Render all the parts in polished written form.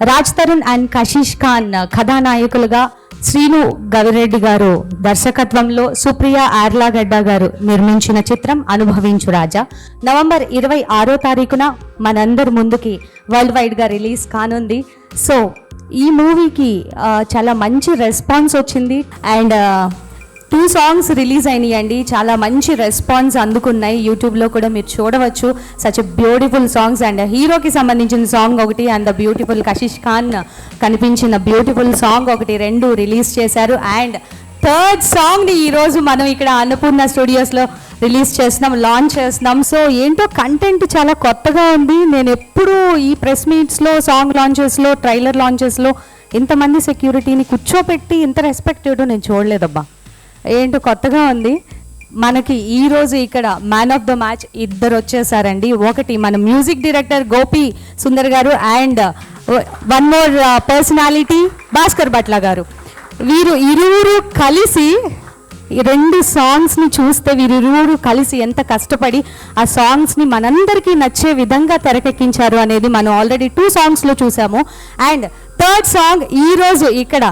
Raj Tarun and Kashish Khan కథానాయకులుగా, Srinu Gavireddy గారు దర్శకత్వంలో సుప్రియ ఆర్లాగడ్డ గారు నిర్మించిన చిత్రం అనుభవించు రాజా నవంబర్ 26వ తారీఖున మనందరి ముందుకి వరల్డ్ వైడ్గా రిలీజ్ కానుంది. సో ఈ మూవీకి చాలా మంచి రెస్పాన్స్ వచ్చింది అండ్ 2 సాంగ్స్ రిలీజ్ అయినాయండి. చాలా మంచి రెస్పాన్స్ అందుకున్నాయి. యూట్యూబ్లో కూడా మీరు చూడవచ్చు. సచ్ బ్యూటిఫుల్ సాంగ్స్ అండ్ హీరోకి సంబంధించిన సాంగ్ ఒకటి and the beautiful Kashish Khan కనిపించిన బ్యూటిఫుల్ సాంగ్ ఒకటి 2 రిలీజ్ చేశారు. అండ్ 3rd సాంగ్ని ఈరోజు మనం ఇక్కడ అన్నపూర్ణ స్టూడియోస్లో రిలీజ్ చేస్తున్నాం, లాంచ్ చేస్తున్నాం. సో ఏంటో కంటెంట్ చాలా కొత్తగా ఉంది. నేను ఎప్పుడూ ఈ ప్రెస్ మీట్స్లో, సాంగ్ లాంచెస్లో, ట్రైలర్ లాంచెస్లో ఇంతమంది సెక్యూరిటీని కూర్చోపెట్టి ఇంత రెస్పెక్ట్ ఇవ్వడం నేను చూడలేదబ్బా. ఏంటో కొత్తగా ఉంది. మనకి ఈరోజు ఇక్కడ మ్యాన్ ఆఫ్ ద మ్యాచ్ 2 వచ్చేసారండి. ఒకటి మన మ్యూజిక్ డైరెక్టర్ గోపి సుందర్ గారు and 1 more personality Bhaskar Bhatla గారు. వీరు ఇరువురు కలిసి 2 సాంగ్స్ని చూస్తే వీరిరువురు కలిసి ఎంత కష్టపడి ఆ సాంగ్స్ని మనందరికీ నచ్చే విధంగా తెరకెక్కించారు అనేది మనం ఆల్రెడీ 2 సాంగ్స్లో చూసాము. అండ్ 3rd సాంగ్ ఈరోజు ఇక్కడ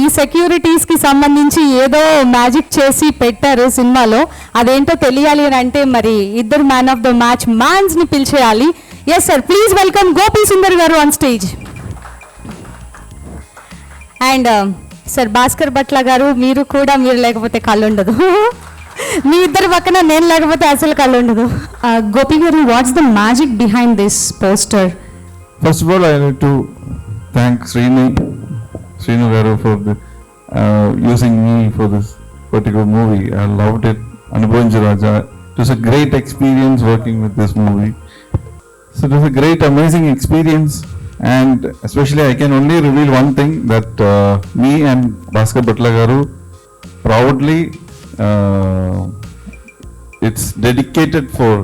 ఈ సెక్యూరిటీస్కి సంబంధించి ఏదో మ్యాజిక్ చేసి పెట్టారు సినిమాలో. అదేంటో తెలియాలి అని అంటే మరి 2 మ్యాన్ ఆఫ్ ద మ్యాచ్ మ్యాన్స్ని పిలిచేయాలి. Yes sir, please welcome Gopi Sundar గారు on stage. And sir Bhaskar Bhatla గారు, మీరు లేకపోతే కళ్ళు ఉండదు. మీ ఇద్దరు పక్కన నేను లేకపోతే అసలు కళ్ళు ఉండదు. గోపి గారు, what's the magic behind this poster? First of all, I need to thank Srinu Garu for using me for this particular movie. I loved it. Anubhavinchu Raja. It was a great experience working with this movie. So it was a great, amazing experience. And especially I can only reveal one thing, that me and Bhaskar Bhatla Garu proudly, it's dedicated for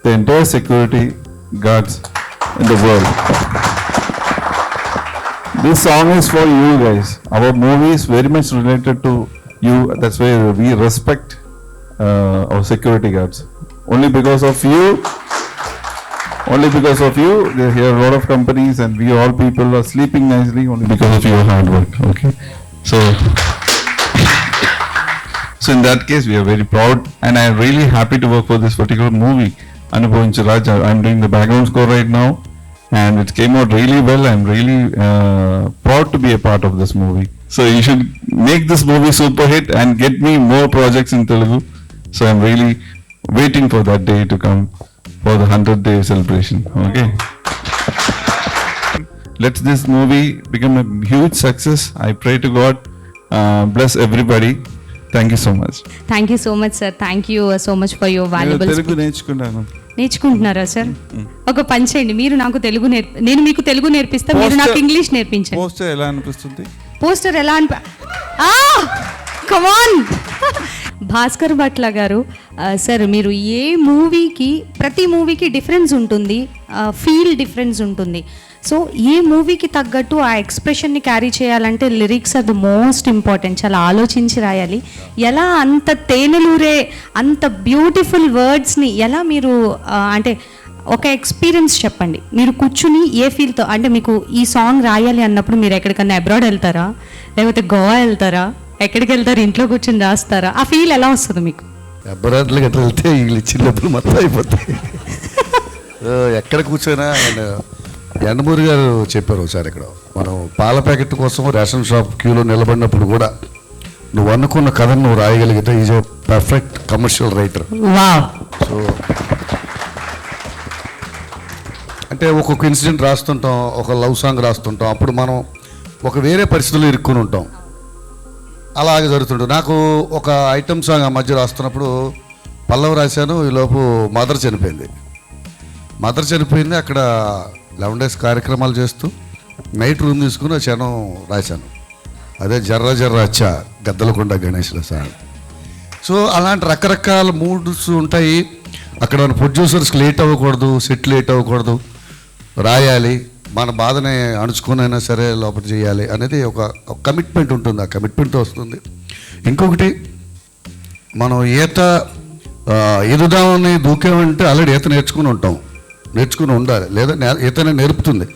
the entire security guards in the world. This song is for you guys. Our movie is very much related to you. That's why we respect our security guards. Only because of you, there are a lot of companies and we all people are sleeping nicely only because of your hard work. Okay, so in that case we are very proud and I am really happy to work for this particular movie, Anubhavinchu Raja. I am doing the background score right now and it came out really well. I am really proud to be a part of this movie. So you should make this movie super hit and get me more projects in Telugu. So I am really waiting for that day to come for the 100th day celebration. Okay. Let this movie become a huge success. I pray to God bless everybody. Thank you so much. Thank you so much, sir. Thank you so much for your valuable Telugu నేర్చుకుంటున్నారా sir? ఒక పని చేయండి, మీరు నాకు తెలుగు నేను మీకు తెలుగు నేర్పిస్తా, మీరు నాకు ఇంగ్లీష్ నేర్పించండి. పోస్టర్ ఎలా అనిపిస్తుంది? పోస్టర్ ఎలా కమ్ ఆన్. భాస్కర్ భట్ల గారు, సార్ మీరు ప్రతి మూవీకి డిఫరెన్స్ ఉంటుంది, ఫీల్ డిఫరెన్స్ ఉంటుంది. సో ఏ మూవీకి తగ్గట్టు ఆ ఎక్స్ప్రెషన్ని క్యారీ చేయాలంటే lyrics are the most important. చాలా ఆలోచించి రాయాలి. ఎలా అంత తేనెలూరే అంత బ్యూటిఫుల్ వర్డ్స్ని ఎలా మీరు అంటే ఒక ఎక్స్పీరియన్స్ చెప్పండి. మీరు కూర్చుని ఏ ఫీల్తో, అంటే మీకు ఈ సాంగ్ రాయాలి అన్నప్పుడు మీరు ఎక్కడికన్నా అబ్రాడ్ వెళ్తారా, లేకపోతే గోవా వెళ్తారా, ఎక్కడికి వెళ్తారు, ఇంట్లో కూర్చొని రాస్తారా? ఆ ఫీల్ ఎలా వస్తుంది మీకు? అబ్రాడ్లో గట్రా వెళ్తే వీళ్ళు చిన్నప్పుడు మొత్తం అయిపోతాయి. ఎక్కడ కూర్చోనా ఎండమూరి గారు చెప్పారు ఒకసారి, ఇక్కడ మనం పాల ప్యాకెట్ కోసం రేషన్ షాప్ క్యూలో నిలబడినప్పుడు కూడా నువ్వు అనుకున్న కథను నువ్వు రాయగలిగితే is a perfect commercial writer. So అంటే ఒక్కొక్క ఇన్సిడెంట్ రాస్తుంటాం, ఒక లవ్ సాంగ్ రాస్తుంటాం, అప్పుడు మనం ఒక వేరే పరిస్థితుల్లో ఇరుక్కుని ఉంటాం. అలాగే జరుగుతుంటుంది. నాకు ఒక ఐటమ్ సాంగ్ ఆ మధ్య రాస్తున్నప్పుడు పల్లవి రాశాను, ఈలోపు మదర్ చనిపోయింది. అక్కడ 11 days కార్యక్రమాలు చేస్తూ నైట్ రూమ్ తీసుకుని ఆ క్షణం రాశాను. అదే జర్ర జర్ర అచ్చా గద్దలకొండ గణేష్ల సార్. సో అలాంటి రకరకాల మూడ్స్ ఉంటాయి. అక్కడ మన ప్రొడ్యూసర్స్కి లేట్ అవ్వకూడదు, సెట్ లేట్ అవ్వకూడదు, రాయాలి, మన బాధని అణుచుకునైనా సరే లోపల చేయాలి అనేది ఒక కమిట్మెంట్ ఉంటుంది. ఆ కమిట్మెంట్తో వస్తుంది. ఇంకొకటి, మనం ఈదుదామని దూకామంటే ఆల్రెడీ ఈత నేర్చుకుని ఉండాలి, లేదా ఈతనే నేర్పుతుంది.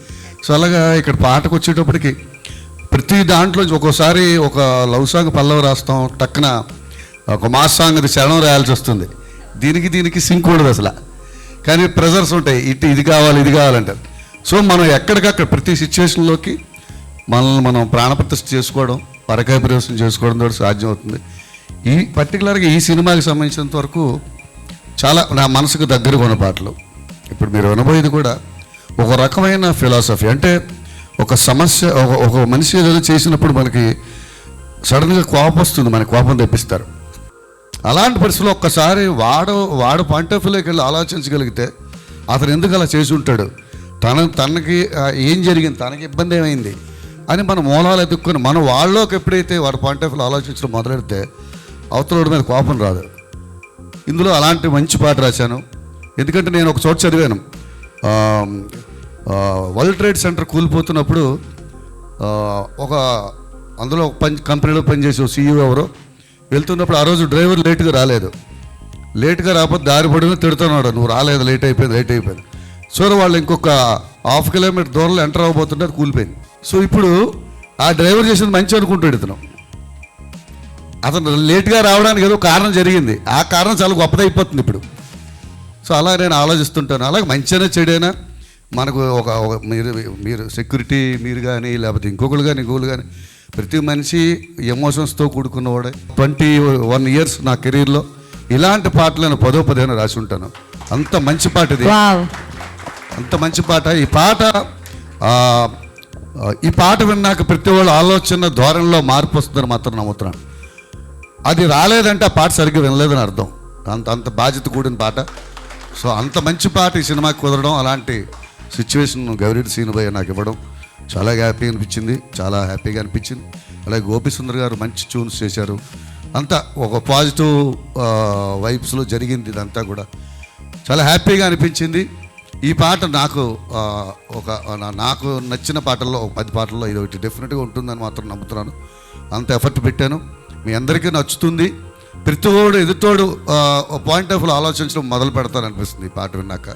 సో అలాగా ఇక్కడ పాటకు వచ్చేటప్పటికి ప్రతి దాంట్లో ఒక్కోసారి ఒక లవ్ సాంగ్ పల్లవి రాస్తాం, టక్కున ఒక మాస్ సాంగ్ అది చరణం రాయాల్సి వస్తుంది. దీనికి సింక్ ఉండదు అసలు, కానీ ప్రెజర్స్ ఉంటాయి, ఇది కావాలంటారు. సో మనం ఎక్కడికక్కడ ప్రతి సిచ్యువేషన్లోకి మనల్ని మనం ప్రాణప్రతిష్ఠ చేసుకోవడం, పరకాయ ప్రవేశం చేసుకోవడం ద్వారా సాధ్యమవుతుంది. ఈ పర్టికులర్గా ఈ సినిమాకి సంబంధించినంత వరకు చాలా నా మనసుకు దగ్గరగా ఉన్న పాటలు. ఇప్పుడు మీరు వినబోయేది కూడా ఒక రకమైన ఫిలాసఫీ. అంటే ఒక సమస్య, ఒక మనిషి ఏదో చేసినప్పుడు మనకి సడన్గా కోపం వస్తుంది, మనకి కోపం తెప్పిస్తారు. అలాంటి పరిస్థితుల్లో ఒక్కసారి వాడు పాయింట్ ఆఫ్ వ్యూలోకి వెళ్ళి ఆలోచించగలిగితే అతను ఎందుకు అలా చేసి ఉంటాడు, తనకి ఏం జరిగింది, తనకి ఇబ్బంది ఏమైంది అని మన మూలాలు ఎదుర్కొని మనం వాళ్ళలోకి ఎప్పుడైతే వాడి పాయింట్ ఆఫ్ వ్యూలో ఆలోచించడం మొదలెడితే అవతల మీద కోపం రాదు. ఇందులో అలాంటి మంచి పాట రాశాను. ఎందుకంటే నేను ఒక చోట చదివాను, వరల్డ్ ట్రేడ్ సెంటర్ కూలిపోతున్నప్పుడు ఒక అందులో కంపెనీలో పనిచేసే సీఈఓ ఎవరో వెళ్తున్నప్పుడు ఆ రోజు డ్రైవర్ లేట్గా రాకపోతే దారి పడిన తిడుతున్నాడు, నువ్వు రాలేదు, లేట్ అయిపోయింది. సో వాళ్ళు ఇంకొక 1/2 కిలోమీటర్ దూరంలో ఎంటర్ అవ్వబోతుంటే అది కూలిపోయింది. సో ఇప్పుడు ఆ డ్రైవర్ చేసింది మంచి అనుకుంటాడు అతను లేట్గా రావడానికి ఏదో కారణం జరిగింది, ఆ కారణం చాలా గొప్పదైపోతుంది ఇప్పుడు. సో అలా నేను ఆలోచిస్తుంటాను. అలాగే మంచిగా చెడైనా మనకు మీరు సెక్యూరిటీ మీరు కానీ లేకపోతే ఇంకొకరు కానీ ప్రతి మనిషి ఎమోషన్స్తో కూడుకున్నవాడే. 21 years నా కెరీర్లో ఇలాంటి పాటలు నేను 10 రాసి ఉంటాను. అంత మంచి పాట ఇది, అంత మంచి పాట. ఈ పాట విన్నాక ప్రతి వాళ్ళు ఆలోచన ధోరణిలో మార్పు వస్తుందని మాత్రం నమ్ముతున్నాను. అది రాలేదంటే ఆ పాట సరిగ్గా వినలేదని అర్థం. అంత బాధ్యత కూడిన పాట. సో అంత మంచి పాట ఈ సినిమాకి కుదరడం, అలాంటి సిచ్యువేషన్ గవిరెడ్డి శ్రీనుభయ్య నాకు ఇవ్వడం చాలా హ్యాపీగా అనిపించింది. అలాగే గోపి సుందర్ గారు మంచి ట్యూన్స్ చేశారు. అంతా ఒక పాజిటివ్ వైబ్స్లో జరిగింది. ఇదంతా కూడా చాలా హ్యాపీగా అనిపించింది. ఈ పాట నాకు నాకు నచ్చిన పాటల్లో 10 పాటల్లో ఇది ఒకటి డెఫినెట్గా ఉంటుందని మాత్రం నమ్ముతున్నాను. అంత ఎఫర్ట్ పెట్టాను, మీ అందరికీ నచ్చుతుంది. ప్రతివాడు ఎదుటోడు పాయింట్ ఆఫ్ వ్యూలో ఆలోచించడం మొదలు పెడతారనిపిస్తుంది ఈ పాట విన్నాక.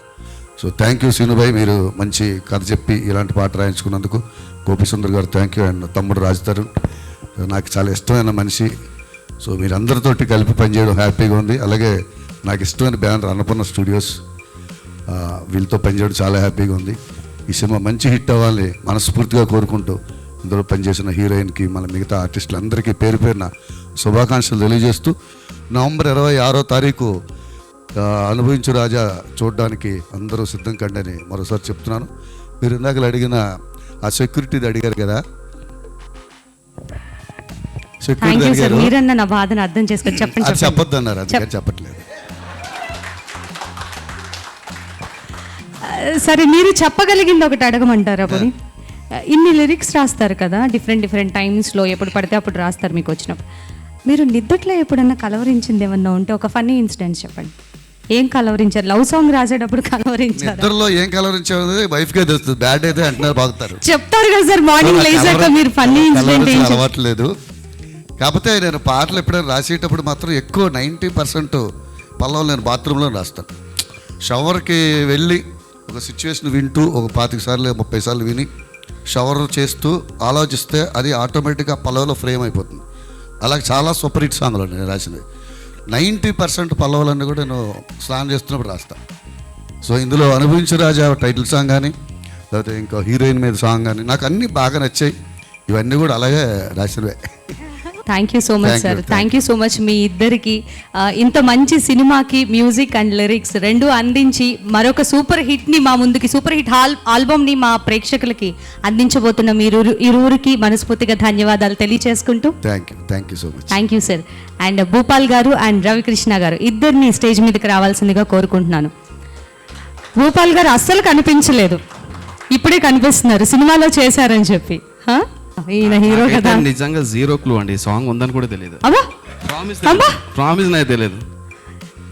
సో థ్యాంక్ యూ శ్రీనుభాయ్, మీరు మంచి కథ చెప్పి ఇలాంటి పాట రాయించుకున్నందుకు. గోపి సుందర్ గారు థ్యాంక్ యూ, అండ్ తమ్ముడు రాజుతారు నాకు చాలా ఇష్టమైన మనిషి. సో మీరందరితోటి కలిపి పనిచేయడం హ్యాపీగా ఉంది. అలాగే నాకు ఇష్టమైన బ్యానర్ అన్నపూర్ణ స్టూడియోస్, వీళ్ళతో పనిచేయడం చాలా హ్యాపీగా ఉంది. ఈ సినిమా మంచి హిట్ అవ్వాలని మనస్ఫూర్తిగా కోరుకుంటూ ఇందులో పనిచేసిన హీరోయిన్కి మన మిగతా ఆర్టిస్టులందరికీ పేరున శుభాకాంక్షలు తెలియజేస్తూ నవంబర్ 26వ తారీఖు అనుభవించు రాజా చూడడానికి అందరూ సిద్ధం కండి అని మరోసారి చెప్తున్నాను. మీరు ఇందాక అడిగిన ఆ సెక్యూరిటీది అడిగారు కదా, సెక్యూరిటీ అడిగారు, అది చెప్పొద్దు అన్నారు, అందుకని చెప్పట్లేదు. సరే, మీరు చెప్పగలిగింది ఒకటి అడగమంటారా? పోనీ ఇన్ని లిరిక్స్ రాస్తారు కదా, డిఫరెంట్ టైమ్స్లో ఎప్పుడు పడితే అప్పుడు రాస్తారు మీకు వచ్చినప్పుడు. మీరు నిద్దట్లో ఎప్పుడన్నా కలవరించింది ఏమన్నా ఉంటే ఒక ఫన్నీ ఇన్సిడెంట్ చెప్పండి. ఏం కలవరించారు? లవ్ సాంగ్ రాసేటప్పుడు కలవరించారు? నిద్రలో ఏం కలవరించారు వైఫ్కే తెలుస్తుంది, బ్యాడ్ అయితే అంటున్నారు, బాగుతారు చెప్తారు కదా సార్ మార్నింగ్ లేచాక. మీరు ఫన్నీ ఇన్సిడెంట్ అలవాట్లేదు. కాకపోతే నేను పాటలు ఎప్పుడైనా రాసేటప్పుడు మాత్రం ఎక్కువ 90% పల్లవులు నేను బాత్రూంలో రాస్తాను. షవర్కి వెళ్ళి ఒక సిచ్యువేషన్ వింటూ ఒక 25 సార్లు 30 సార్లు విని షవర్ చేస్తూ ఆలోచిస్తే అది ఆటోమేటిక్గా పల్లవులో ఫ్రేమ్ అయిపోతుంది. అలాగే చాలా సూపర్ హిట్ సాంగ్లు నేను రాసినవి 90% పల్లవులన్నీ కూడా నేను స్నానం చేస్తున్నప్పుడు రాస్తాను. సో ఇందులో అనుభవించు రాజా టైటిల్ సాంగ్ కానీ లేకపోతే ఇంకా హీరోయిన్ మీద సాంగ్ కానీ నాకు అన్నీ బాగా నచ్చాయి. ఇవన్నీ కూడా అలాగే రాసినవే. Thank you so much sir, thank you so much. మీ ఇద్దరికి ఇంత మంచి సినిమాకి మ్యూజిక్ అండ్ లిరిక్స్ రెండు అందించి మరొక సూపర్ హిట్ని మా ముందుకి, సూపర్ హిట్ ఆల్బమ్ని మా ప్రేక్షకులకి అందించబోతున్న మీరు ఇరువురికి మనస్ఫూర్తిగా ధన్యవాదాలు తెలియచేసుకుంటూ thank you so much. Thank you sir. And Bhupal గారు అండ్ రవికృష్ణ గారు ఇద్దరిని స్టేజ్ మీదకి రావాల్సిందిగా కోరుకుంటున్నాను. భూపాల్ గారు అస్సలు కనిపించలేదు, ఇప్పుడే కనిపిస్తున్నారు, సినిమాలో చేశారని చెప్పి. ఈయన హీరో కదా. నిజంగా జీరో క్లూ అండి, సాంగ్ ఉందని కూడా తెలియదు. ప్రామిస్ నాకు తెలియదు.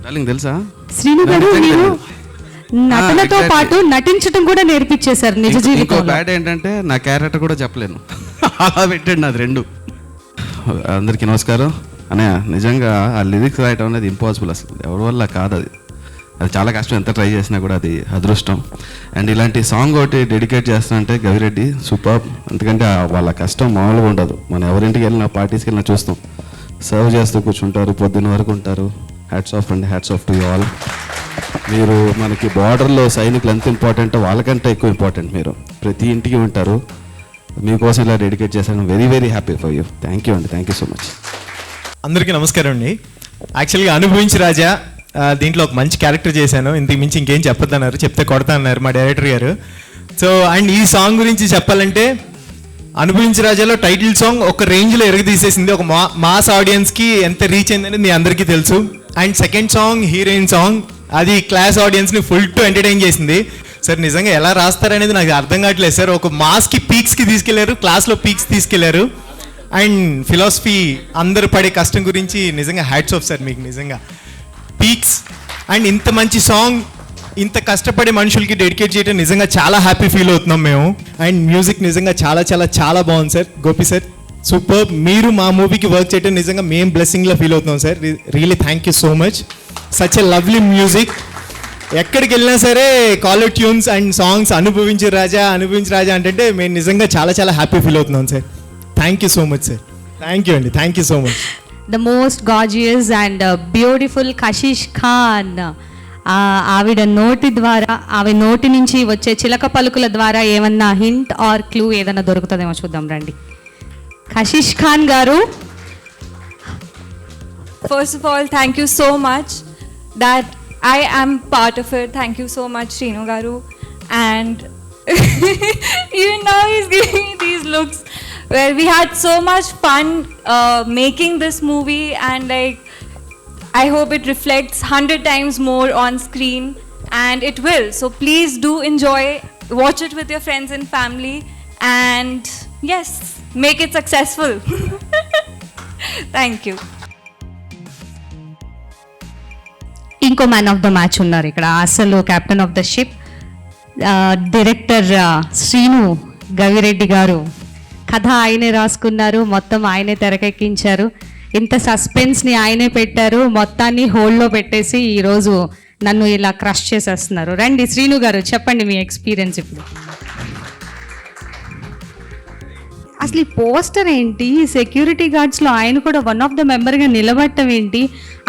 డార్లింగ్ తెలుసా? శ్రీను గారు మీరు నటనతో పాటు నటించడం కూడా నేర్పించేశారు నిజ జీవితంలో. బ్యాడ్ ఏంటంటే నా క్యారెక్టర్ కూడా చెప్పలేను, అలా పెట్టండి అది రెండు. అందరికీ నమస్కారం. అన్నయ్య నిజంగా ఆ లిరిక్స్ రాయటం అనేది ఇంపాసిబుల్, అసలు ఎవరి వల్ల కాదు. అది చాలా కష్టం, ఎంత ట్రై చేసినా కూడా అది అదృష్టం. అండ్ ఇలాంటి సాంగ్ ఒకటి డెడికేట్ చేస్తానంటే గవిరెడ్డి సూపర్. ఎందుకంటే వాళ్ళ కష్టం మామూలుగా ఉండదు. మనం ఎవరింటికి వెళ్ళినా పార్టీస్కి వెళ్ళినా చూస్తాం, సర్వ్ చేస్తూ కూర్చుంటారు, పొద్దున్న వరకు ఉంటారు. హ్యాట్స్ ఆఫ్ అండి, hats off to you all. మీరు మనకి బార్డర్లో సైనికులు ఎంత ఇంపార్టెంట్, వాళ్ళకంటే ఎక్కువ ఇంపార్టెంట్. మీరు ప్రతి ఇంటికి ఉంటారు, మీకోసం ఇలా డెడికేట్ చేశాను. Very very happy for you. Thank you అండి, థ్యాంక్ యూ సో మచ్. అందరికీ నమస్కారం అండి. యాక్చువల్గా అనుభవించి రాజా దీంట్లో ఒక మంచి క్యారెక్టర్ చేశాను. ఇంతకు మించి ఇంకేం చెప్పొద్దన్నారు, చెప్తే కొడతా అన్నారు మా డైరెక్టర్ గారు. సో అండ్ ఈ సాంగ్ గురించి చెప్పాలంటే అనుభవించి రాజాలో టైటిల్ సాంగ్ ఒక రేంజ్లో ఎరగదీసేసింది. ఒక మాస్ ఆడియన్స్కి ఎంత రీచ్ అయిందని మీ అందరికీ తెలుసు. And second song heroine song, అది క్లాస్ ఆడియన్స్ని ఫుల్ టు ఎంటర్టైన్ చేసింది. సార్ నిజంగా ఎలా రాస్తారనేది నాకు అర్థం కావట్లేదు సార్. ఒక మాస్కి పీక్స్కి తీసుకెళ్లారు, క్లాస్లో పీక్స్ తీసుకెళ్లారు. అండ్ ఫిలాసఫీ అందరు పడే కష్టం గురించి నిజంగా హ్యాట్స్ ఆఫ్ సార్ మీకు, నిజంగా పీక్స్. అండ్ ఇంత మంచి సాంగ్ ఇంత కష్టపడే మనుషులకి డెడికేట్ చేయడం నిజంగా చాలా హ్యాపీ ఫీల్ అవుతున్నాం మేము. అండ్ మ్యూజిక్ నిజంగా చాలా చాలా చాలా బాగుంది సార్. Gopi sir super. మీరు మా మూవీకి వర్క్ చేయడం నిజంగా మేము బ్లెస్సింగ్లో ఫీల్ అవుతున్నాం sir. Really thank you so much. Such a lovely music. ఎక్కడికి వెళ్ళినా సరే కాలర్ ట్యూన్స్ అండ్ సాంగ్స్ అనుభవించి రాజా అంటే మేము నిజంగా చాలా చాలా హ్యాపీ ఫీల్ అవుతున్నాం sir. Thank you so much sir. Thank you అండి, thank you so much. The most gorgeous and beautiful Kashish Khan. ఆవిడ నోటి నుంచి వచ్చే చిలక పలుకుల ద్వారా ఏమన్నా హింట్ ఆర్ క్లూ ఏదన్నా దొరుకుతుందేమో చూద్దాం రండి. కషిష్ ఖాన్ గారు, First of all, thank you so much that I am part of it. Thank you so much, Srinu Garu. And even now he's giving me these looks where we had so much fun making this movie, and like I hope it reflects 100 times more on screen, and it will. So please do enjoy, watch it with your friends and family, and yes, make it successful. Thank you. ఇంకో man of the match ఉన్నారు ఇక్కడ, అసలు captain of the ship, director Srinu Gavireddy గారు. కథ ఆయనే రాసుకున్నారు, మొత్తం ఆయనే తెరకెక్కించారు. ఇంత సస్పెన్స్ని ఆయనే పెట్టారు, మొత్తాన్ని హోల్డ్లో పెట్టేసి ఈరోజు నన్ను ఇలా క్రష్ చేసేస్తున్నారు. రండి శ్రీను గారు, చెప్పండి మీ ఎక్స్పీరియన్స్ ఇప్పుడు. అసలు ఈ పోస్టర్ ఏంటి, సెక్యూరిటీ గార్డ్స్లో ఆయన కూడా వన్ ఆఫ్ ద మెంబర్గా నిలబడటం ఏంటి,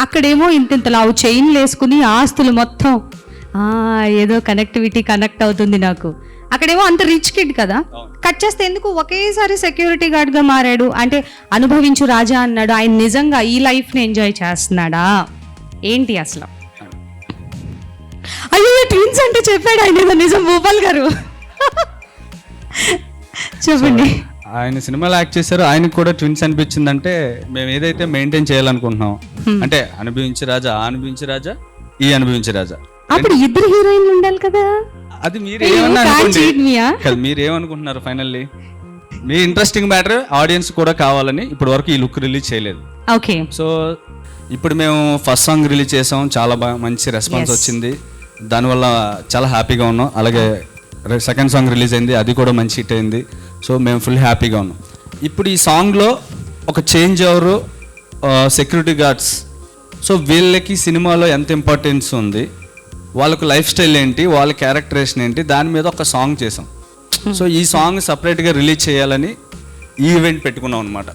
అక్కడేమో ఇంతలా చైన్లు వేసుకుని ఆస్తులు మొత్తం ఏదో కనెక్ట్ అవుతుంది నాకు. అక్కడేమో అంత రిచ్ కిడ్ కదా, కట్ చేస్తే ఎందుకు ఒకేసారి సెక్యూరిటీ గార్డ్గా మారాడు? అంటే అనుభవించు రాజా అన్నాడు, ఆయన నిజంగా ఈ లైఫ్ని ఎంజాయ్ చేస్తున్నాడా ఏంటి అసలు? అయ్యో ట్విన్స్ అంటే చెప్పాడు ఆయన, నిజం భూపాల్ గారు చెప్పండి. ఆయన సినిమాలో యాక్ట్ చేశారు, ఆయనకు కూడా ట్విన్స్ అనిపించిందంటే మేము ఏదైతే మెయింటైన్ చేయాలనుకుంటున్నాం అంటే అనుభవించి రాజా ఈ అనుభవించి రాజా, అప్పుడు ఇద్దరు హీరోయిన్లు ఉండాలి కదా. అది మీరేమనుకుంటున్నారు ఫైనల్లీ? మీ ఇంట్రెస్టింగ్ మ్యాటర్ ఆడియన్స్ కూడా కావాలని ఇప్పటి వరకు ఈ లుక్ రిలీజ్ చేయలేదు. ఓకే, సో ఇప్పుడు మేము ఫస్ట్ సాంగ్ రిలీజ్ చేసాం, చాలా బాగా మంచి రెస్పాన్స్ వచ్చింది, దానివల్ల చాలా హ్యాపీగా ఉన్నాం. అలాగే సెకండ్ సాంగ్ రిలీజ్ అయింది, అది కూడా మంచి హిట్ అయింది. సో మేము ఫుల్ హ్యాపీగా ఉన్నాం. ఇప్పుడు ఈ సాంగ్లో ఒక చేంజ్ ఎవరు సెక్యూరిటీ గార్డ్స్. సో వీళ్ళకి సినిమాలో ఎంత ఇంపార్టెన్స్ ఉంది, వాళ్ళకు లైఫ్ స్టైల్ ఏంటి, వాళ్ళ క్యారెక్టరేషన్ ఏంటి, దాని మీద ఒక సాంగ్ చేసాం. సో ఈ సాంగ్ సపరేట్గా రిలీజ్ చేయాలని ఈ ఈవెంట్ పెట్టుకున్నాం అనమాట.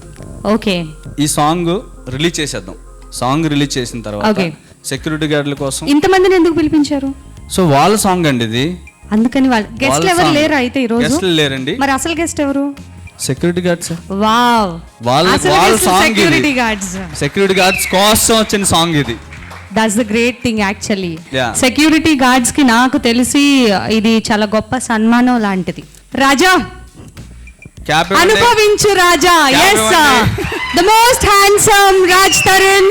ఓకే, ఈ సాంగ్ రిలీజ్ చేసేద్దాం. సాంగ్ రిలీజ్ చేసిన తర్వాత సెక్యూరిటీ గార్డుల కోసం ఇంతమందిని ఎందుకు పిలిపించారు? సో వాళ్ళ సాంగ్ అండి ఇది, అందుకని వాళ్ళు గెస్ట్ ఎవరు లేరు అయితే ఈ రోజు? గెస్ట్లు లేరండి. మరి అసలు గెస్ట్ ఎవరు? Security guards. వావ్, వాళ్ళ song security guards, security guards కోసం వచ్చిన సాంగ్ ఇది. That's the great thing actually. Yeah. Security guards కి నాకు తెలిసి ఇది చాలా గొప్ప సన్మానం లాంటిది. రాజా, అనుభవించు రాజా. yes, the most handsome Raj Tarun.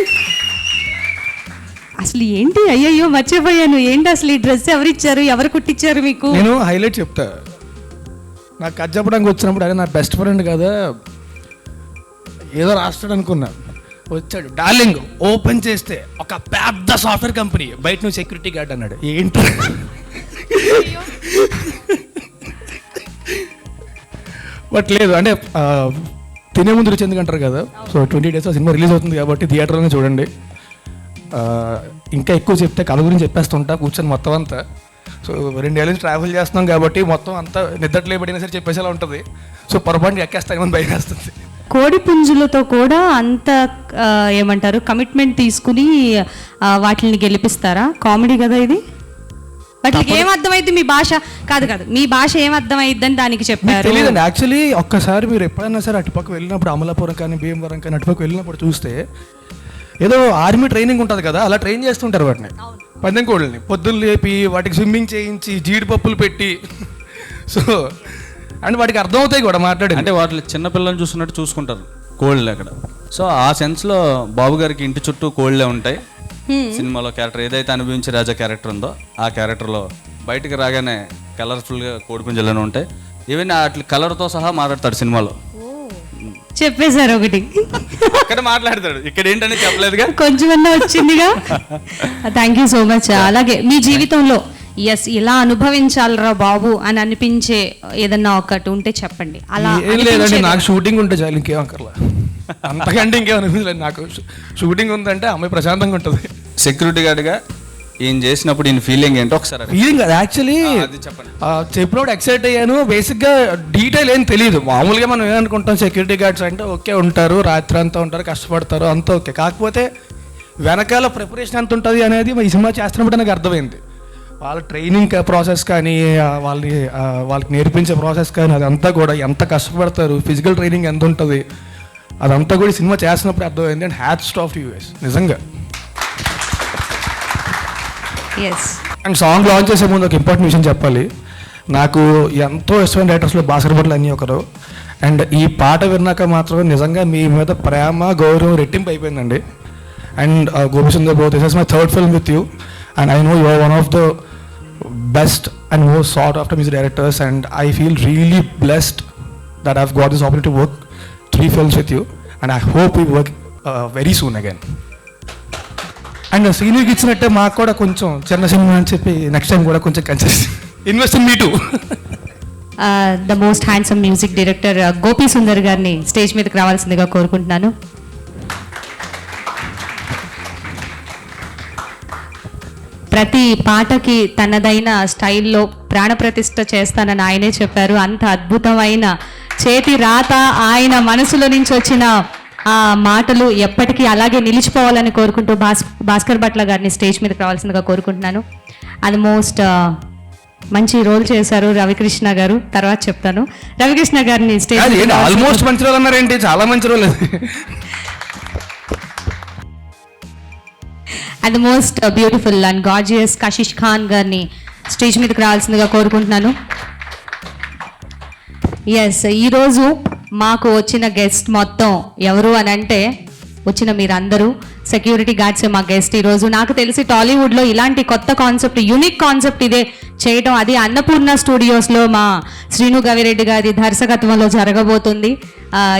అసలు ఏంటి, అయ్యయ్యో మర్చిపోయాను, ఏంటి అసలు ఈ డ్రెస్ ఎవరిచ్చారు, ఎవరు కుట్టించారు మీకు? నేను హైలైట్ చెప్తా. నాకు కథ చెప్పడానికి వచ్చినప్పుడు అదే నా బెస్ట్ ఫ్రెండ్ కదా, ఏదో రాస్తాడు అనుకున్నా, వచ్చాడు డార్లింగ్ ఓపెన్ చేస్తే ఒక పెద్ద సాఫ్ట్వేర్ కంపెనీ, బయట నువ్వు సెక్యూరిటీ గార్డ్ అన్నాడు. ఏంటి బట్ లేదు అంటే తినే ముందు రుచి ఎందుకు అంటారు కదా. సో 20 days సినిమా రిలీజ్ అవుతుంది కాబట్టి థియేటర్లోనే చూడండి. ఇంకా ఎక్కువ చెప్తే కథ గురించి చెప్పేస్తుంటా కూర్చొని మొత్తం అంతా. సో 2 ఏళ్ళ నుంచి ట్రావెల్ చేస్తున్నాం కాబట్టి మొత్తం అంతా నిద్రలేబడినా సరే చెప్పేసేలా ఉంటుంది. సో పొరపాటుగా ఎక్కేస్తామని భయం వేస్తుంది. కోడి పుంజులతో కూడా అంత ఏమంటారు కమిట్మెంట్ తీసుకుని వాటిని గెలిపిస్తారా? కామెడీ కదా ఇది. వాటికి ఏం అర్థమైంది మీ భాష? కాదు మీ భాష ఏం అర్థమైద్దని దానికి చెప్పారు. తెలియదండి యాక్చువల్లీ. ఒక్కసారి మీరు ఎప్పుడైనా సరే అటుపక్క వెళ్ళినప్పుడు అమలాపురం కానీ భీమవరం కానీ అటుపక్క వెళ్ళినప్పుడు చూస్తే ఏదో ఆర్మీ ట్రైనింగ్ ఉంటుంది కదా, అలా ట్రైన్ చేస్తుంటారు వాటిని, పందెం కోళ్ళని పొద్దున్న లేపి వాటికి స్విమ్మింగ్ చేయించి జీడిపప్పులు పెట్టి. సో అండ్ వాటికి అర్థమవుతాయి కూడా మాట్లాడి. అంటే వాటిని చిన్నపిల్లల్ని చూసుకున్నట్టు చూసుకుంటారు కోళ్ళు అక్కడ. సో ఆ సెన్స్లో బాబు గారికి ఇంటి చుట్టూ కోళ్ళే ఉంటాయి. సినిమాలో క్యారెక్టర్ ఏదైతే అనుభవించే రాజా క్యారెక్టర్ ఉందో ఆ క్యారెక్టర్లో బయటికి రాగానే కలర్ఫుల్గా కోడిపుంజలను ఉంటాయి. ఈవెన్ అట్లా కలర్తో సహా మాట్లాడతాడు సినిమాలో. చెప్పేశారు ఒకటి, అక్కడ మాట్లాడతాడు, ఇక్కడ ఏంటని చెప్పలేదుగా, కొంచెమన్నా వచ్చిందిగా. Thank you so much. అలాగే మీ జీవితంలో ఎస్ ఇలా అనుభవించాలరా బాబు అని అనిపించే ఏదన్నా ఒకటి ఉంటే చెప్పండి. అలా ఏం లేదండి, నాకు షూటింగ్ ఉంటే చాలు, ఇంకేం అక్కర్లా, అంతకంటే ఇంకేం అనిపించలేదు. నాకు షూటింగ్ ఉందంటే అమ్మాయి ప్రశాంతంగా ఉంటుంది. సెక్యూరిటీ గార్డ్గా ఈయన చేసినప్పుడు ఈయన ఫీలింగ్ ఏంటో ఒకసారి ఫీలింగ్ అది యాక్చువల్లీ చెప్పినప్పుడు ఎక్సైట్ అయ్యాను. బేసిక్గా డీటెయిల్ ఏం తెలియదు. మామూలుగా మనం ఏమనుకుంటాం సెక్యూరిటీ గార్డ్స్ అంటే ఓకే ఉంటారు, రాత్రి అంతా ఉంటారు, కష్టపడతారు, అంతా ఓకే. కాకపోతే వెనకాల ప్రిపరేషన్ ఎంత ఉంటుంది అనేది ఈ సినిమా చేస్తున్నప్పుడు నాకు అర్థమైంది. వాళ్ళ ట్రైనింగ్ ప్రాసెస్ కానీ వాళ్ళకి నేర్పించే ప్రాసెస్ కానీ అదంతా కూడా ఎంత కష్టపడతారు, ఫిజికల్ ట్రైనింగ్ ఎంత ఉంటుంది అదంతా కూడా సినిమా చేస్తున్నప్పుడు అర్థమైంది. అండ్ హ్యాట్స్ ఆఫ్ యూఎస్ నిజంగా. అండ్ సాంగ్ లాంచ్ చేసే ముందు ఒక ఇంపార్టెంట్ విషయం చెప్పాలి. నాకు ఎంతో ఇష్టమైన రైటర్స్లో భాస్కర్ భట్లు అన్నీ ఒకరు. అండ్ ఈ పాట విన్నాక మాత్రం నిజంగా మీ మీద ప్రేమ గౌరవం రెట్టింపు అయిపోయిందండి. And Gopi Sundar bro, this is my third film with you and I know you are one of the best and most sought after music directors and I feel really blessed that I've got this opportunity to work 3 films with you and I hope we work very soon again. And శ్రీనుకి ఇచ్చినట్టే మాకు కూడా కొంచెం చిన్న cinema అని చెప్పి next time కూడా కొంచెం invest in me two. The most handsome music director Gopi Sundar గారిని స్టేజ్ మీదకి రావాల్సిందిగా కోరుకుంటున్నాను. ప్రతి పాటకి తనదైన స్టైల్లో ప్రాణప్రతిష్ఠ చేస్తానని ఆయనే చెప్పారు. అంత అద్భుతమైన చేతి రాత, ఆయన మనసులో నుంచి వచ్చిన ఆ మాటలు ఎప్పటికీ అలాగే నిలిచిపోవాలని కోరుకుంటూ భాస్కర్ భట్ల గారిని స్టేజ్ మీదకి రావాల్సిందిగా కోరుకుంటున్నాను. అది మోస్ట్ మంచి రోల్ చేశారు రవికృష్ణ గారు, తర్వాత చెప్తాను. రవికృష్ణ గారిని స్టేజ్ ఆల్మోస్ట్ మంచి రోల్ అన్నారేంటి, చాలా మంచి role. And the most beautiful and gorgeous Kashish Khan గారిని స్టేజ్ మీదకి రావాల్సిందిగా కోరుకుంటున్నాను. ఎస్, ఈరోజు మాకు వచ్చిన గెస్ట్ మొత్తం ఎవరు అని అంటే వచ్చిన మీరందరూ సెక్యూరిటీ గార్డ్సే మా గెస్ట్ ఈరోజు. నాకు తెలిసి టాలీవుడ్లో ఇలాంటి కొత్త కాన్సెప్ట్, యూనిక్ కాన్సెప్ట్ ఇదే చేయటం, అది అన్నపూర్ణ స్టూడియోస్లో మా శ్రీను గవిరెడ్డి గారి దర్శకత్వంలో జరగబోతుంది.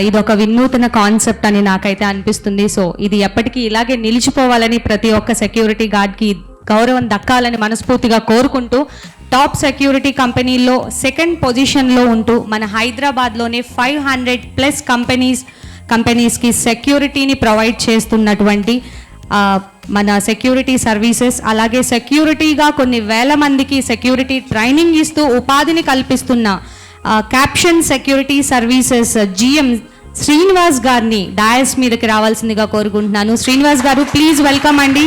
ఇది ఒక వినూతన కాన్సెప్ట్ అని నాకైతే అనిపిస్తుంది. సో ఇది ఎప్పటికీ ఇలాగే నిలిచిపోవాలని, ప్రతి ఒక్క సెక్యూరిటీ గార్డ్కి గౌరవం దక్కాలని మనస్ఫూర్తిగా కోరుకుంటూ, టాప్ సెక్యూరిటీ కంపెనీల్లో 2nd పొజిషన్లో ఉంటూ మన హైదరాబాద్లోనే 500+ కంపెనీస్కి సెక్యూరిటీని ప్రొవైడ్ చేస్తున్నటువంటి మన సెక్యూరిటీ సర్వీసెస్, అలాగే సెక్యూరిటీగా కొన్ని వేల మందికి సెక్యూరిటీ ట్రైనింగ్ ఇస్తూ ఉపాధిని కల్పిస్తున్న caption security services GM Srinivas గారిని డయాస్ మీదకి రావాల్సిందిగా కోరుకుంటున్నాను. శ్రీనివాస్ గారు ప్లీజ్ వెల్కమ్ అండి.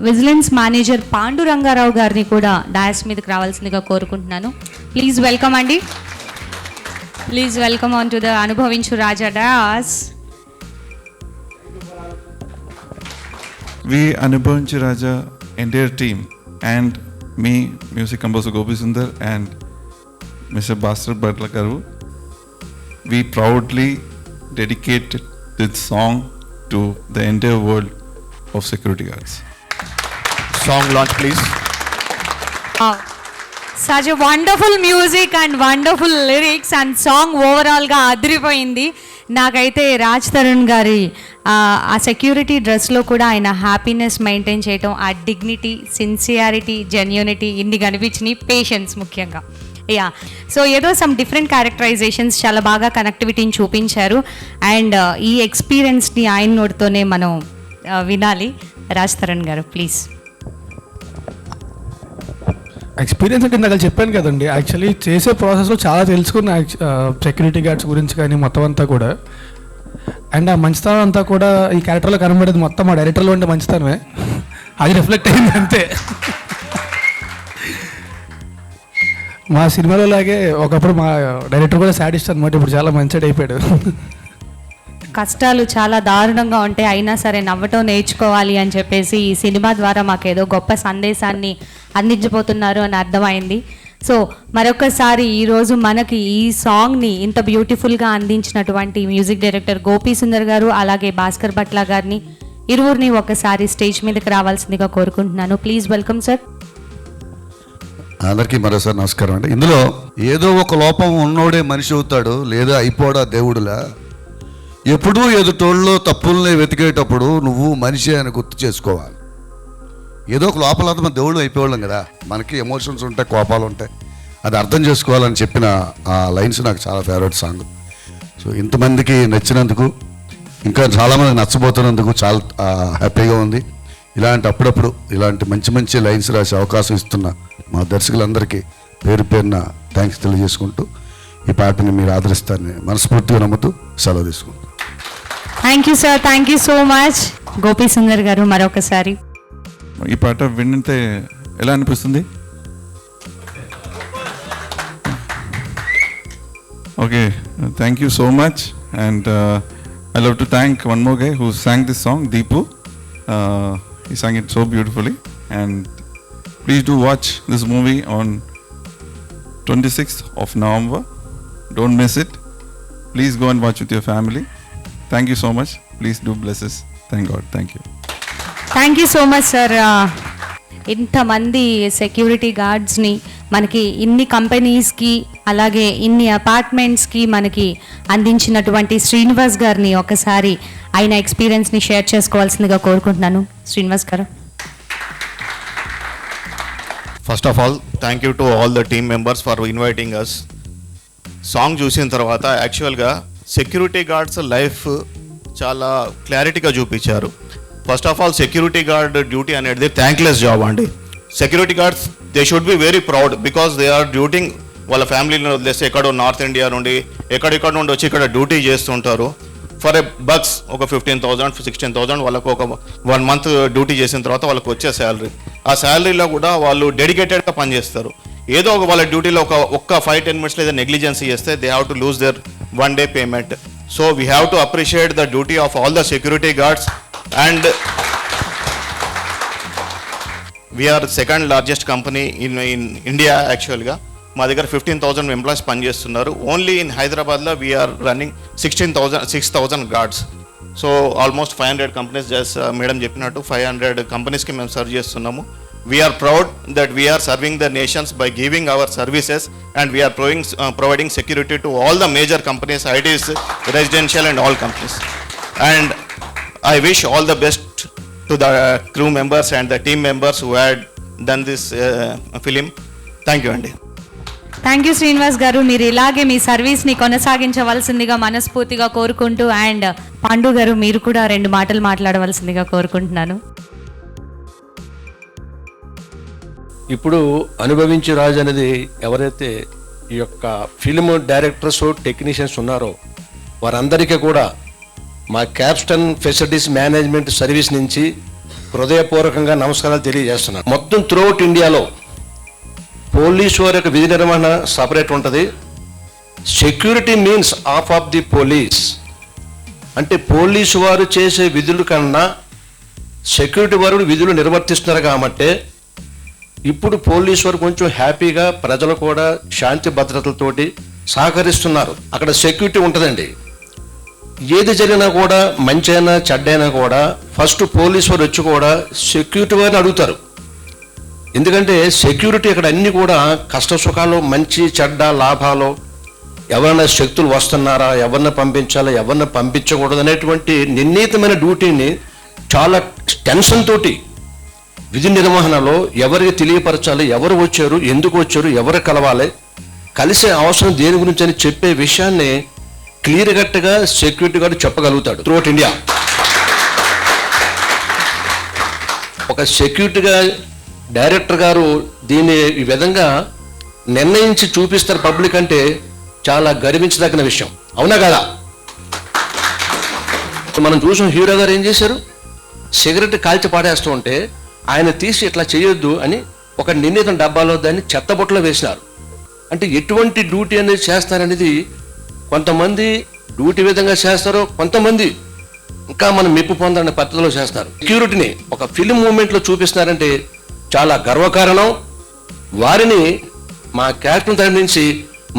విజిలెన్స్ మేనేజర్ పాండురంగారావు గారిని కూడా డయాస్ మీదకి రావాల్సిందిగా కోరుకుంటున్నాను. ప్లీజ్ వెల్కమ్ అండి. Please welcome on to the అనుభవించు రాజా dais. We Anubhavinchu Raja entire team and me, music composer Gopi Sundar and Mr. Bhaskar Bhatla garu, we proudly dedicate this song to the entire world of security guards. Song launch please. Such a wonderful music and wonderful lyrics and song overall గా అదిరిపోయింది. నాకైతే రాజ్ తరుణ్ గారి ఆ security డ్రెస్లో కూడా ఆయన happiness maintain చేయటం, ఆ డిగ్నిటీ, సిన్సియారిటీ, జెన్యూనిటీ ఇన్ని కనిపించినాయి, పేషెన్స్ ముఖ్యంగా. యా, సో ఏదో సమ్ డిఫరెంట్ క్యారెక్టరైజేషన్స్ చాలా బాగా కనెక్టివిటీని చూపించారు. అండ్ ఈ ఎక్స్పీరియన్స్ని ఆయన నోటితోనే మనం వినాలి. రాజ్ తరుణ్ గారు ప్లీజ్. ఎక్స్పీరియన్స్ అంటే ఇందాక చెప్పాను కదండి, యాక్చువల్లీ చేసే ప్రాసెస్లో చాలా తెలుసుకున్న సెక్యూరిటీ గార్డ్స్ గురించి కానీ మొత్తం అంతా కూడా. అండ్ ఆ మంచితనం అంతా కూడా ఈ క్యారెక్టర్లో కనబడేది మొత్తం మా డైరెక్టర్లో ఉండే మంచితనమే, అది రిఫ్లెక్ట్ అయింది అంతే. మా సినిమాలో లాగే ఒకప్పుడు మా డైరెక్టర్ కూడా సాడిస్ట్ అనమాట, ఇప్పుడు చాలా మంచిగా అయిపోయాడు. కష్టాలు చాలా దారుణంగా ఉంటాయి, అయినా సరే నవ్వటం నేర్చుకోవాలి అని చెప్పేసి ఈ సినిమా ద్వారా మాకేదో గొప్ప సందేశాన్ని అందించబోతున్నారు అని అర్థమైంది. సో మరొకసారి ఈరోజు మనకి ఈ సాంగ్ని ఇంత బ్యూటిఫుల్గా అందించినటువంటి మ్యూజిక్ డైరెక్టర్ గోపీ సుందర్ గారు, అలాగే భాస్కర్ భట్ల గారిని, ఇరువురిని ఒకసారి స్టేజ్ మీదకి రావాల్సిందిగా కోరుకుంటున్నాను. Please welcome sir. అందరికీ మరోసారి నమస్కారం అండి. ఇందులో ఏదో ఒక లోపం ఉన్నోడే మనిషి అవుతాడు, లేదా అయిపోడా దేవుడులా. ఎప్పుడూ ఎదుటోళ్ళలో తప్పుల్ని వెతికేటప్పుడు నువ్వు మనిషి అని గుర్తు చేసుకోవాలి. ఏదో ఒక లోపల మన దేవుడు అయిపోవాళ్ళం కదా, మనకి ఎమోషన్స్ ఉంటాయి, కోపాలు ఉంటాయి, అది అర్థం చేసుకోవాలని చెప్పిన ఆ లైన్స్ నాకు చాలా ఫేవరెట్ సాంగ్. సో ఇంతమందికి నచ్చినందుకు, ఇంకా చాలామంది నచ్చబోతున్నందుకు చాలా హ్యాపీగా ఉంది. అప్పుడప్పుడు ఇలాంటి మంచి మంచి లైన్స్ రాసే అవకాశం ఇస్తున్న మా దర్శకులందరికీ పేరు పేరున థ్యాంక్స్ తెలియజేసుకుంటూ ఈ పాటని మీరు ఆదరిస్తారని మనస్ఫూర్తిగా నమ్ముతూ సెలవు తీసుకుంటాం. Thank you sir, thank you so much. Gopi Sundar గారు మరొకసారి. ఈ పాట వింటే ఎలా అనిపిస్తుంది? Okay, thank you so much. And I love to thank one more guy who sang this song, Deepu. He sang it so beautifully. And please do watch this movie on 26th of November. Don't miss it. Please go and watch with your family. Thank you so much. Please do bless us. Thank God. Thank you. Thank you so much sir. ఇంతమంది security గార్డ్స్ని మనకి ఇన్ని కంపెనీస్కి అలాగే ఇన్ని అపార్ట్మెంట్స్కి మనకి అందించినటువంటి శ్రీనివాస్ గారిని ఒకసారి ఆయన ఎక్స్పీరియన్స్ని షేర్ చేసుకోవాల్సిందిగా కోరుకుంటున్నాను. శ్రీనివాస్ గారు. First of all thank you to all the team members for inviting us. Song చూసిన తర్వాత యాక్చువల్గా సెక్యూరిటీ గార్డ్స్ లైఫ్ చాలా క్లారిటీగా చూపించారు. First of all security guard duty అనేది థ్యాంక్లెస్ జాబ్ అండి. Security guards they should be very proud because they are duting వాళ్ళ ఫ్యామిలీని వదిలేస్తే ఎక్కడో నార్త్ ఇండియా నుండి ఎక్కడెక్కడ నుండి వచ్చి ఇక్కడ డ్యూటీ చేస్తుంటారు. ఫర్ ఏ బక్స్ ఒక 15,000 16,000 వాళ్ళకు ఒక 1 month డ్యూటీ చేసిన తర్వాత వాళ్ళకు వచ్చే శాలరీ. ఆ శాలరీలో కూడా వాళ్ళు డెడికేటెడ్గా పనిచేస్తారు. ఏదో ఒక వాళ్ళ డ్యూటీలో ఒక్క 5-10 minutes లేదా నెగ్లిజెన్సీ చేస్తే they have to lose their 1 day payment. So we have to appreciate the duty of all the security guards. And we are second largest company in India. యాక్చువల్గా మా దగ్గర 15,000 ఎంప్లాయీస్ పనిచేస్తున్నారు. ఓన్లీ ఇన్ హైదరాబాద్లో we are running 6,000 guards. So almost 500 companies madam చెప్పినట్టు 500 కంపెనీస్కి మేము serve చేస్తున్నాము. We are proud that we are serving the nations by giving our services and we are providing security to all the major companies, ITs, residential and all companies. And I wish all the best to the crew members and the team members who had done this film. Thank you, Andy. Thank you Srinivas గారు. మీరు ఇలాగే మీ సర్వీస్ని కొనసాగించవలసిందిగా మనస్ఫూర్తిగా కోరుకుంటూ, and Pandu గారు మీరు కూడా 2 మాటలు మాట్లాడవలసిందిగా కోరుకుంటున్నాను. ఇప్పుడు అనుభవించు రాజు అనేది ఎవరైతే ఈ యొక్క ఫిల్మ్ డైరెక్టర్స్ టెక్నీషియన్స్ ఉన్నారో వారందరికీ కూడా మా క్యాప్స్టన్ ఫెసిలిటీస్ మేనేజ్మెంట్ సర్వీస్ నుంచి హృదయపూర్వకంగా నమస్కారాలు తెలియజేస్తున్నాను. మొత్తం త్రూఅవుట్ ఇండియాలో పోలీసు వారి యొక్క విధి నిర్వహణ సపరేట్ ఉంటుంది. Security means of of the police. అంటే పోలీసు వారు చేసే విధుల కన్నా సెక్యూరిటీ వారు విధులు నిర్వర్తిస్తున్నారు కాబట్టి ఇప్పుడు పోలీసు వారు కొంచెం హ్యాపీగా ప్రజలు కూడా శాంతి భద్రతలతోటి సహకరిస్తున్నారు. అక్కడ సెక్యూరిటీ ఉంటుందండి. ఏది జరిగినా కూడా మంచి అయినా చెడ్డైనా కూడా ఫస్ట్ పోలీసు వారు వచ్చి కూడా సెక్యూరిటీ వారిని అడుగుతారు. ఎందుకంటే సెక్యూరిటీ అక్కడ అన్నీ కూడా కష్ట సుఖాలు, మంచి చెడ్డ, లాభాలు ఎవరైనా శక్తులు వస్తున్నారా, ఎవరిని పంపించాలా, ఎవరిని పంపించకూడదు అనేటువంటి నిర్ణీతమైన డ్యూటీని చాలా టెన్షన్ తోటి విధి నిర్వహణలో ఎవరికి తెలియపరచాలి, ఎవరు వచ్చారు, ఎందుకు వచ్చారు, ఎవరు కలవాలి, కలిసే అవసరం దేని గురించి అని చెప్పే విషయాన్ని క్లియర్ కట్గా సెక్యూరిటీ గార్డు చెప్పగలుగుతాడు త్రూఅవుట్ ఇండియా. ఒక సెక్యూరిటీగా డైరెక్టర్ గారు దీన్ని ఈ విధంగా నిర్ణయించి చూపిస్తారు పబ్లిక్ అంటే చాలా గర్వించదగిన విషయం, అవునా కదా? మనం చూసాం హీరో గారు ఏం చేశారు, సిగరెట్ కాల్చి పాడేస్తూ ఉంటే ఆయన తీసి ఇట్లా చేయొద్దు అని ఒక నిర్ణీత డబ్బాలో దాన్ని చెత్తబొట్టలో వేసినారు. అంటే ఎటువంటి డ్యూటీ అనేది చేస్తారనేది కొంతమంది డ్యూటీ విధంగా చేస్తారో, కొంతమంది ఇంకా మనం మెప్పు పొందాలనే పద్ధతిలో చేస్తారు. సెక్యూరిటీని ఒక ఫిల్మ్ మూమెంట్లో చూపిస్తున్నారంటే చాలా గర్వకారణం. వారిని మా క్యాప్టెన్ తరఫు నుంచి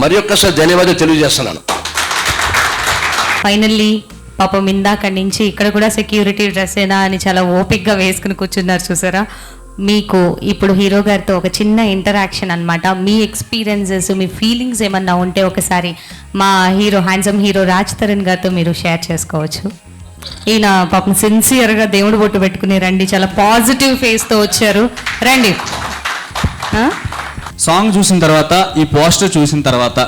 మరి ఒక్కసారి ధన్యవాదాలు తెలియజేస్తున్నాను. ఫైనల్లీ పాపం ఇందాక నుంచి ఇక్కడ కూడా సెక్యూరిటీ డ్రెస్ ఏనా అని చాలా ఓపిక్గా వేసుకుని కూర్చున్నారు చూసారా. మీకు ఇప్పుడు హీరో గారితో ఒక చిన్న ఇంటరాక్షన్ అన్నమాట. మీ ఎక్స్పీరియన్సెస్, మీ ఫీలింగ్స్ ఏమన్నా ఉంటే ఒకసారి మా hero, handsome hero Raj Tarun గారితో మీరు షేర్ చేసుకోవచ్చు. ఈయన పాపం సిన్సియర్గా దేవుడు బొట్టు పెట్టుకుని రండి, చాలా పాజిటివ్ ఫేస్తో వచ్చారు, రండి. సాంగ్ చూసిన తర్వాత, ఈ పోస్టర్ చూసిన తర్వాత,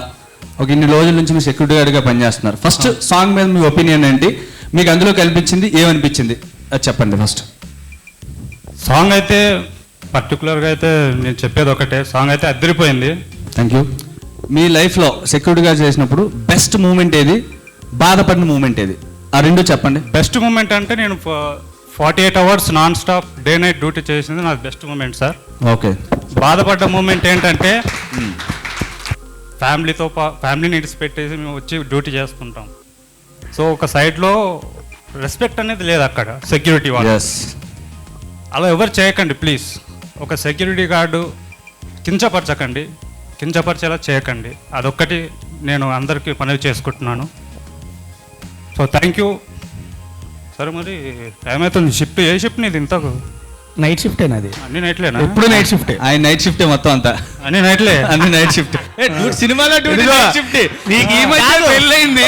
ఒక ఇన్ని రోజుల నుంచి మీరు సెక్యూరిటీ గార్డ్గా పనిచేస్తున్నారు. ఫస్ట్ సాంగ్ మీద మీ ఒపీనియన్ ఏంటి, మీకు అందులో కనిపించింది ఏమనిపించింది అది చెప్పండి ఫస్ట్. సాంగ్ అయితే పర్టికులర్గా అయితే నేను చెప్పేది ఒకటే, సాంగ్ అయితే అదిరిపోయింది. Thank you. మీ లైఫ్లో సెక్యూరిటీ గార్డ్ చేసినప్పుడు బెస్ట్ మూమెంట్ ఏది, బాధపడిన మూమెంట్ ఏది, ఆ రెండు చెప్పండి. బెస్ట్ మూమెంట్ అంటే నేను 48 hours non stop day night duty చేసింది నాకు బెస్ట్ మూమెంట్ సార్. ఓకే. బాధపడ్డ మూమెంట్ ఏంటంటే ఫ్యామిలీని ఇడిచిపెట్టేసి మేము వచ్చి డ్యూటీ చేసుకుంటాం. సో ఒక సైడ్లో రెస్పెక్ట్ అనేది లేదు అక్కడ సెక్యూరిటీ వాళ్ళు. అలా ఎవరు చేయకండి ప్లీజ్. ఒక సెక్యూరిటీ గార్డు కించపరచకండి, కించపరిచేలా చేయకండి. అదొక్కటి నేను అందరికీ మనవి చేసుకుంటున్నాను. So thank you. సరే మరి టైం అవుతుంది. షిఫ్ట్ ఏ షిఫ్ట్ నీది ఇంతకు? నైట్ షిఫ్ట్ అది. అన్ని నైట్లేనా? ఎప్పుడు నైట్ షిఫ్ట్. ఆయన నైట్ షిఫ్టే మొత్తం అంతా. అన్ని నైట్లే. అన్ని నైట్ షిఫ్ట్. సినిమాలో షిఫ్ట్ నీకు ఈ మధ్య పెళ్ళయింది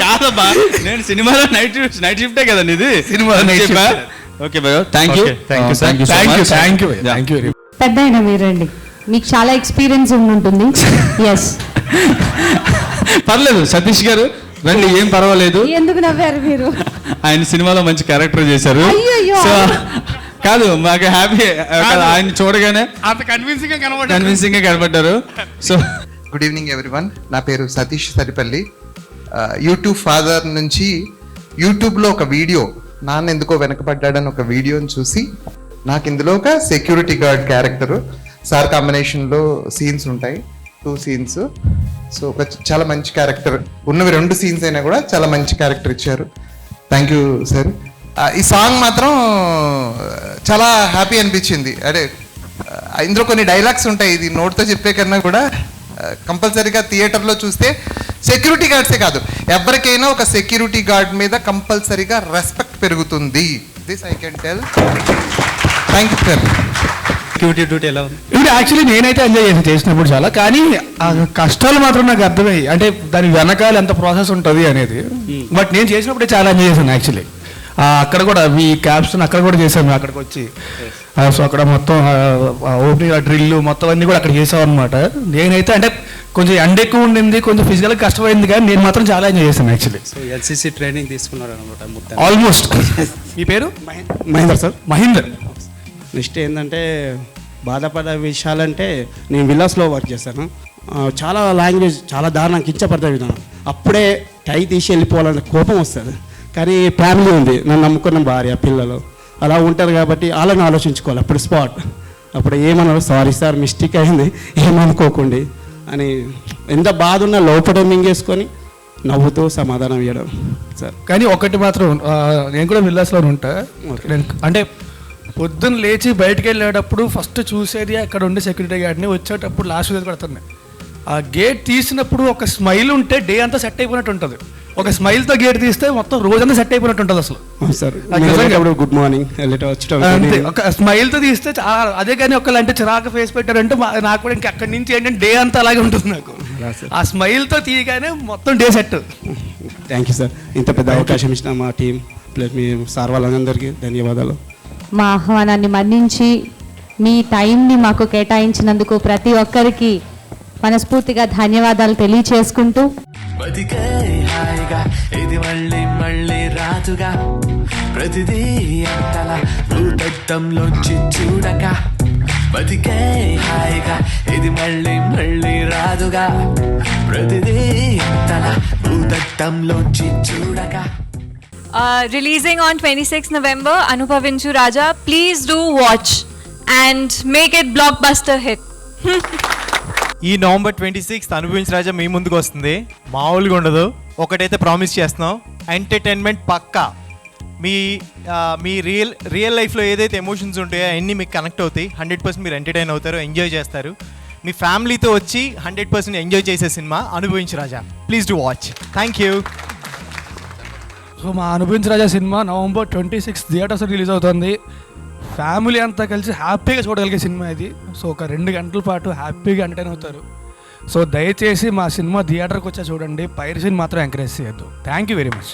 కాదబ్బా. నేను సినిమాలో నైట్ షిఫ్టే కదా నీది. Cinema night shift. Okay bye, thank you. Thank you. పెద్ద అయినా మీరండి, మీకు చాలా ఎక్స్పీరియన్స్ ఉంటుంది. ఎస్, పర్లేదు సతీష్ గారు రండి, ఏం పర్వాలేదు. ఎందుకు నవ్వారు మీరు? ఆయన సినిమాలో మంచి క్యారెక్టర్ చేశారు. సో కాదు, మాకు హ్యాపీ ఆయన చూడగానే అంత కన్విన్సింగ్ గా కనబడ్డారు. So good evening everyone. నా పేరు సతీష్ సరిపల్లి. యూట్యూబ్ ఫాదర్ నుంచి యూట్యూబ్లో ఒక వీడియో, నాన్న ఎందుకో వెనకబడ్డాడని ఒక వీడియోని చూసి నాకు ఇందులో ఒక సెక్యూరిటీ గార్డ్ క్యారెక్టర్, సార్ కాంబినేషన్లో సీన్స్ ఉంటాయి, 2 scenes. సో ఒక చాలా మంచి క్యారెక్టర్, ఉన్నవి 2 scenes అయినా కూడా చాలా మంచి క్యారెక్టర్ ఇచ్చారు. Thank you sir. ఈ సాంగ్ మాత్రం చాలా హ్యాపీ అనిపించింది. అదే ఇందులో కొన్ని డైలాగ్స్ ఉంటాయి, ఇది నోట్తో చెప్పే కన్నా కూడా కంపల్సరీగా థియేటర్లో చూస్తే సెక్యూరిటీ గార్డ్సే కాదు, ఎవరికైనా ఒక సెక్యూరిటీ గార్డ్ మీద కంపల్సరీగా రెస్పెక్ట్ పెరుగుతుంది. This I can tell. Thank you sir. Security duty ఎలా ఉంది? ఇప్పుడు యాక్చువల్లీ నేనైతే ఎంజాయ్ చేసినప్పుడు చాలా, కానీ ఆ కష్టాలు మాత్రం నాకు అర్థమయ్యి, అంటే దాని వెనకాల ఎంత ప్రాసెస్ ఉంటుంది అనేది. బట్ నేను చేసినప్పుడే చాలా ఎంజాయ్ చేశాను యాక్చువల్లీ. అక్కడ కూడా మీ క్యాప్షన్ అక్కడ కూడా చేశాను, అక్కడికి వచ్చి. సో అక్కడ మొత్తం ఓపెనింగ్ డ్రిల్ మొత్తం అన్నీ కూడా అక్కడ చేసాం అనమాట. నేనైతే అంటే కొంచెం ఎండ ఎక్కువ ఉండింది, కొంచెం ఫిజికల్గా కష్టమైంది, కానీ నేను మాత్రం చాలా ఎంజాయ్ చేశాను యాక్చువల్లీ. సో ఎల్సిసి ట్రైనింగ్ తీసుకున్నారు అనమాట ఆల్మోస్ట్. మీ పేరు? మహేందర్ సార్. మహేందర్. నెక్స్ట్ ఏంటంటే బాధపడే విషయాలంటే నేను విల్లాస్లో వర్క్ చేశాను. చాలా లాంగ్వేజ్ చాలా దారుణంగా కించపడతా విధానం. అప్పుడే టై తీసి వెళ్ళిపోవాలనే కోపం వస్తుంది, కానీ ఫ్యామిలీ ఉంది, నన్ను నమ్ముకున్న భార్య పిల్లలు అలా ఉంటారు కాబట్టి వాళ్ళని ఆలోచించుకోవాలి. అప్పుడు స్పాట్ అప్పుడు ఏమన్నారు, సారీ సార్ మిస్టేక్ అయింది ఏమనుకోకండి అని ఎంత బాధ ఉన్నా లోపల మింగేసుకొని నవ్వుతూ సమాధానం ఇవ్వడం సార్. కానీ ఒకటి మాత్రం, నేను కూడా విల్లాస్లో ఉంటా. అంటే పొద్దున్న లేచి బయటకు వెళ్ళేటప్పుడు ఫస్ట్ చూసేది అక్కడ ఉండే సెక్యూరిటీ గార్డ్ని, వచ్చేటప్పుడు లాస్ట్ పడుతున్నాయి. ఆ గేట్ తీసినప్పుడు ఒక స్మైల్ ఉంటే డే అంతా సెట్ అయిపోయినట్టు ఉంటుంది. ఒక స్మైల్తో గేట్ తీస్తే మొత్తం రోజంతా సెట్ అయిపోయినట్టు ఉంటుంది అసలు సార్. గుడ్ మార్నింగ్ అంతే, ఒక స్మైల్తో తీస్తే అదే. కానీ ఒకళ్ళు అంటే చిరాకు ఫేస్ పెట్టారంటే నాకు కూడా ఇంకా అక్కడి నుంచి ఏంటంటే డే అంతా అలాగే ఉంటుంది నాకు. ఆ స్మైల్తో తీయగానే మొత్తం day set. Thank you sir, ఇంత పెద్ద అవకాశం ఇచ్చిన మా టీం ప్లస్ మీ సార్ వాళ్ళందరికీ ధన్యవాదాలు. మా ఆహ్వానాన్ని మన్నించి మీ టైంని మాకు కేటాయించినందుకు ప్రతి ఒక్కరికి మనస్ఫూర్తిగా ధన్యవాదాలు తెలియచేసుకుంటూ బతికే హాయిగా ఇది మళ్ళీ మళ్ళీ రాదుగా ప్రతిదీ ఎంతల భూతత్వంలోంచి చూడక బతికే హాయిగా ఇది మళ్ళీ మళ్ళీ రాదుగా ప్రతిదీ ఎంతల భూతత్వంలోంచి చూడక. Releasing on 26th November, Anubhavinchu Raja. Please do watch and make it blockbuster hit. ఈ November 26th అనుభవించి రాజా మీ ముందుకు వస్తుంది. మామూలుగా ఉండదు. ఒకటైతే ప్రామిస్ చేస్తున్నాం, ఎంటర్టైన్మెంట్ పక్కా. మీ రియల్ లైఫ్లో ఏదైతే ఎమోషన్స్ ఉంటాయో అవన్నీ మీకు కనెక్ట్ అవుతాయి. 100% మీరు ఎంటర్టైన్ అవుతారు, ఎంజాయ్ చేస్తారు. మీ ఫ్యామిలీతో వచ్చి 100% ఎంజాయ్ చేసే సినిమా Anubhavinchu Raja. Please do watch. Thank you. So మా అనుభవించి రాజా సినిమా November 26 థియేటర్స్ రిలీజ్ అవుతుంది. ఫ్యామిలీ అంతా కలిసి హ్యాపీగా చూడగలిగే సినిమా ఇది. సో ఒక 2 గంటల పాటు హ్యాపీగా ఎంటర్టైన్ అవుతారు. సో దయచేసి మా సినిమా థియేటర్కి వచ్చా చూడండి, పైరసీని మాత్రం ఎంకరేజ్ చేయొద్దు. Thank you very much.